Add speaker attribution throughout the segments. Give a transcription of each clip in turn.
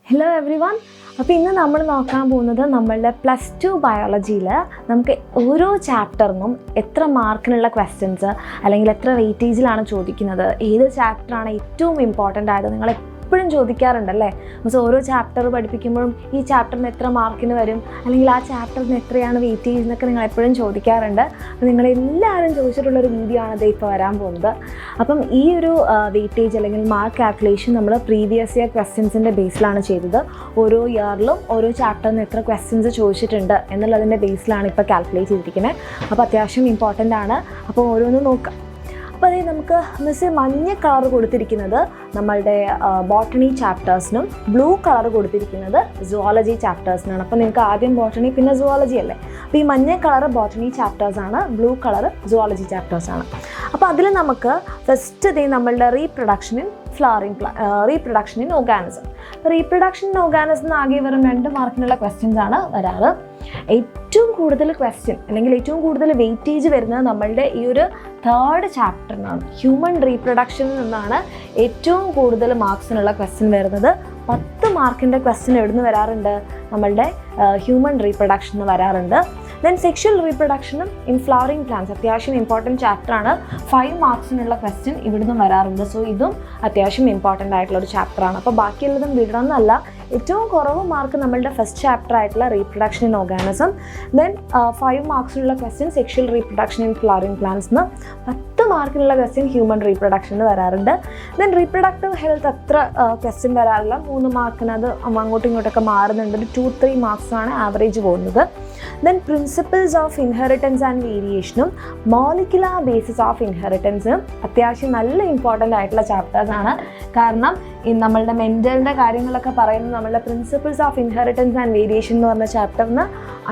Speaker 1: Hello everyone. അപ്പോൾ ഇന്ന് നമ്മൾ നോക്കാൻ പോകുന്നത് നമ്മളുടെ +2 ബയോളജിയിൽ നമുക്ക് ഓരോ ചാപ്റ്ററിനും എത്ര മാർക്കിനുള്ള ക്വസ്റ്റ്യൻസ് അല്ലെങ്കിൽ എത്ര വെയിറ്റേജിലാണ് ചോദിക്കുന്നത്, ഏത് ചാപ്റ്ററാണ് ഏറ്റവും ഇമ്പോർട്ടൻ്റ് ആയത് നിങ്ങൾ എപ്പോഴും ചോദിക്കാറുണ്ടല്ലേ. പക്ഷേ ഓരോ ചാപ്റ്റർ പഠിപ്പിക്കുമ്പോഴും ഈ ചാപ്റ്ററിന് എത്ര മാർക്കിന് വരും അല്ലെങ്കിൽ ആ ചാപ്റ്ററിന് എത്രയാണ് വെയിറ്റേജ് എന്നൊക്കെ നിങ്ങൾ എപ്പോഴും ചോദിക്കാറുണ്ട്. അപ്പോൾ നിങ്ങളെല്ലാവരും ചോദിച്ചിട്ടുള്ളൊരു വീഡിയോ ആണ് ഇത് ഇപ്പോൾ വരാൻ പോകുന്നത്. അപ്പം ഈ ഒരു വെയിറ്റേജ് അല്ലെങ്കിൽ മാർക്ക് കാൽക്കുലേഷൻ നമ്മൾ പ്രീവിയസ് ഇയർ ക്വസ്റ്റ്യൻസിൻ്റെ ബേസിലാണ് ചെയ്തത്. ഓരോ ഇയറിലും ഓരോ ചാപ്റ്ററിന് എത്ര ക്വസ്റ്റ്യൻസ് ചോദിച്ചിട്ടുണ്ട് എന്നുള്ളതിൻ്റെ ബേസിലാണ് ഇപ്പോൾ കാൽക്കുലേറ്റ് ചെയ്തിരിക്കുന്നത്. അപ്പോൾ അത്യാവശ്യം ഇമ്പോർട്ടൻ്റ് ആണ്. അപ്പോൾ ഓരോന്നും നോക്കാം. അപ്പോൾ അതേ നമുക്ക് മിസ് മഞ്ഞ കളർ കൊടുത്തിരിക്കുന്നത് നമ്മളുടെ ബോട്ടണി ചാപ്റ്റേഴ്സിനും ബ്ലൂ കളർ കൊടുത്തിരിക്കുന്നത് സുവോളജി ചാപ്റ്റേഴ്സിനാണ്. അപ്പോൾ നിങ്ങൾക്ക് ആദ്യം ബോട്ടണി പിന്നെ സുവോളജി അല്ലേ. അപ്പോൾ ഈ മഞ്ഞ കളർ ബോട്ടണി ചാപ്റ്റേഴ്സാണ്, ബ്ലൂ കളർ സുവോളജി ചാപ്റ്റേഴ്സാണ്. അപ്പോൾ അതിൽ നമുക്ക് ഫസ്റ്റ് ഇതേ നമ്മളുടെ reproduction in organism. Reproduction in organism ആകെ വെറും 2 മാർക്കിനുള്ള ക്വസ്റ്റ്യൻസ് ആണ് വരാറ്. ഏറ്റവും കൂടുതൽ ക്വസ്റ്റ്യൻ അല്ലെങ്കിൽ ഏറ്റവും കൂടുതൽ വെയിറ്റേജ് വരുന്നത് നമ്മളുടെ ഈ ഒരു 3rd ചാപ്റ്ററിനാണ്. ഹ്യൂമൻ റീപ്രൊഡക്ഷനിൽ നിന്നാണ് ഏറ്റവും കൂടുതൽ മാർക്സിനുള്ള ക്വസ്റ്റ്യൻ വരുന്നത്. 10 മാർക്കിൻ്റെ ക്വസ്റ്റ്യൻ എവിടെ നിന്ന് വരാറുണ്ട്? നമ്മളുടെ ഹ്യൂമൻ റീപ്രൊഡക്ഷന് വരാറുണ്ട്. ദെൻ സെക്ഷൽ റീപ്രൊഡക്ഷനും ഇൻ ഫ്ലവറിംഗ് പ്ലാന്റ്സ് അത്യാവശ്യം ഇമ്പോർട്ടൻറ്റ് ചാപ്റ്ററാണ്. 5 മാർക്സിനുള്ള ക്വസ്റ്റ്യൻ ഇവിടുന്ന് വരാറുണ്ട്. സോ ഇതും അത്യാവശ്യം ഇമ്പോർട്ടൻ്റ് ആയിട്ടുള്ളൊരു ചാപ്റ്ററാണ്. അപ്പോൾ ബാക്കിയുള്ളതും വിടണമെന്നല്ല, ഏറ്റവും കുറവ് മാർക്ക് നമ്മളുടെ ഫസ്റ്റ് ചാപ്റ്റർ ആയിട്ടുള്ള റീപ്രൊഡക്ഷൻ ഇൻ ഓർഗാനിസം. ദെൻ 5 മാർക്സിനുള്ള question sexual reproduction in flowering പ്ലാന്റ്സിന്, 10 മാർക്കിനുള്ള ക്വസ്റ്റ്യൻ ഹ്യൂമൻ റീപ്രൊഡക്ഷന് വരാറുണ്ട്. ദെൻ റീപ്രൊഡക്റ്റീവ് ഹെൽത്ത് അത്ര ക്വസ്റ്റ്യൻ വരാറില്ല. 3 മാർക്കിന് അത് അങ്ങോട്ടും ഇങ്ങോട്ടൊക്കെ മാറുന്നുണ്ട്. ഒരു 2-3 മാർക്സാണ് ആവറേജ് പോകുന്നത്. Then principles of inheritance and വേരിയേഷനും മോളിക്കുലാർ ബേസിസ് ഓഫ് ഇൻഹെറിറ്റൻസും അത്യാവശ്യം നല്ല ഇമ്പോർട്ടൻ്റ് ആയിട്ടുള്ള ചാപ്റ്റേഴ്സാണ്. കാരണം നമ്മളുടെ മെൻ്റലിൻ്റെ കാര്യങ്ങളൊക്കെ പറയുന്നത് നമ്മളുടെ principles of inheritance and variation എന്ന് പറഞ്ഞ ചാപ്റ്ററിന്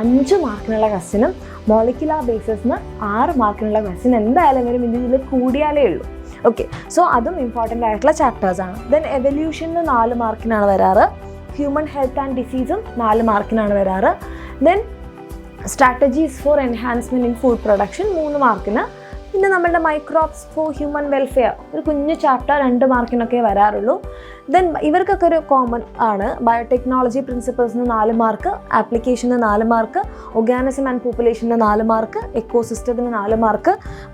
Speaker 1: 5 മാർക്കിനുള്ള ക്വസ്റ്റ്യനും മോളിക്കുലാർ ബേസിസിന് 6 മാർക്കിനുള്ള ക്വസ്റ്റ്യൻ എന്തായാലും വരും. ഇതിൽ കൂടിയാലേ ഉള്ളൂ. ഓക്കെ, സോ അതും ഇമ്പോർട്ടൻ്റ് ആയിട്ടുള്ള ചാപ്റ്റേഴ്സാണ്. ദെൻ എവല്യൂഷന് 4 മാർക്കിനാണ് വരാറ്. ഹ്യൂമൻ ഹെൽത്ത് ആൻഡ് ഡിസീസും 4 മാർക്കിനാണ് വരാറ്. Then strategies four enhancement in food production 3 മാർക്കിന്. പിന്നെ നമ്മളുടെ മൈക്രോബ്സ് ഫോർ ഹ്യൂമൻ വെൽഫെയർ ഒരു കുഞ്ഞു ചാപ്റ്റർ 2 മാർക്കിനൊക്കെ വരാറുള്ളൂ. ദെൻ ഇവർക്കൊക്കെ ഒരു കോമൺ ആണ്. ബയോടെക്നോളജി പ്രിൻസിപ്പിൾസിന് 4 മാർക്ക്, ആപ്ലിക്കേഷന് 4 മാർക്ക്, ഓർഗാനിസം ആൻഡ് പോപ്പുലേഷന് 4 മാർക്ക്, എക്കോസിസ്റ്റത്തിന് 4 മാർക്ക്,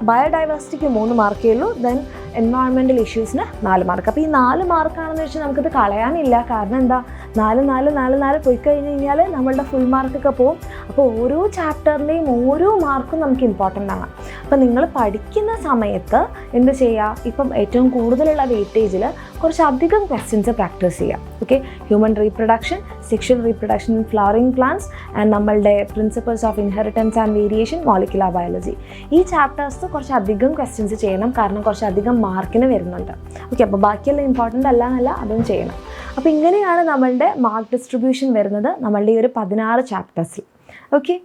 Speaker 1: ബയോഡൈവേഴ്സിറ്റിക്ക് 3 മാർക്കേ ഉള്ളൂ. ദെൻ എൻവയോൺമെൻറ്റൽ ഇഷ്യൂസിന് 4 മാർക്ക്. അപ്പോൾ ഈ 4 മാർക്കാണെന്ന് വെച്ചാൽ നമുക്കിത് കളയാനില്ല. കാരണം എന്താ, 4 പോയി കഴിഞ്ഞ് കഴിഞ്ഞാൽ നമ്മളുടെ ഫുൾ മാർക്കൊക്കെ പോകും. അപ്പോൾ ഓരോ ചാപ്റ്ററിൻ്റെയും ഓരോ മാർക്കും നമുക്ക് ഇമ്പോർട്ടൻ്റ് ആണ്. അപ്പോൾ നിങ്ങൾ പഠിക്കുന്ന സമയത്ത് എന്ത് ചെയ്യുക, ഇപ്പം ഏറ്റവും കൂടുതലുള്ള വെയിറ്റേജിൽ കുറച്ചധികം ക്വസ്റ്റ്യൻസ് പ്രാക്ടീസ് ചെയ്യാം. Okay, human reproduction, sexual reproduction in flowering plants and നമ്മളുടെ principles of inheritance and variation, molecular biology. ഈ ചാപ്റ്റേഴ്സ് കുറച്ചധികം ക്വസ്റ്റ്യൻസ് ചെയ്യണം. കാരണം കുറച്ചധികം മാർക്കിന് വരുന്നുണ്ട്. ഓക്കെ, അപ്പോൾ ബാക്കിയെല്ലാം ഇമ്പോർട്ടൻ്റ് അല്ല എന്നല്ല, അതും ചെയ്യണം. അപ്പോൾ ഇങ്ങനെയാണ് നമ്മളുടെ മാർക്ക് ഡിസ്ട്രിബ്യൂഷൻ വരുന്നത് നമ്മളുടെ ഈ ഒരു 16 ചാപ്റ്റേഴ്സിൽ. ഓക്കെ.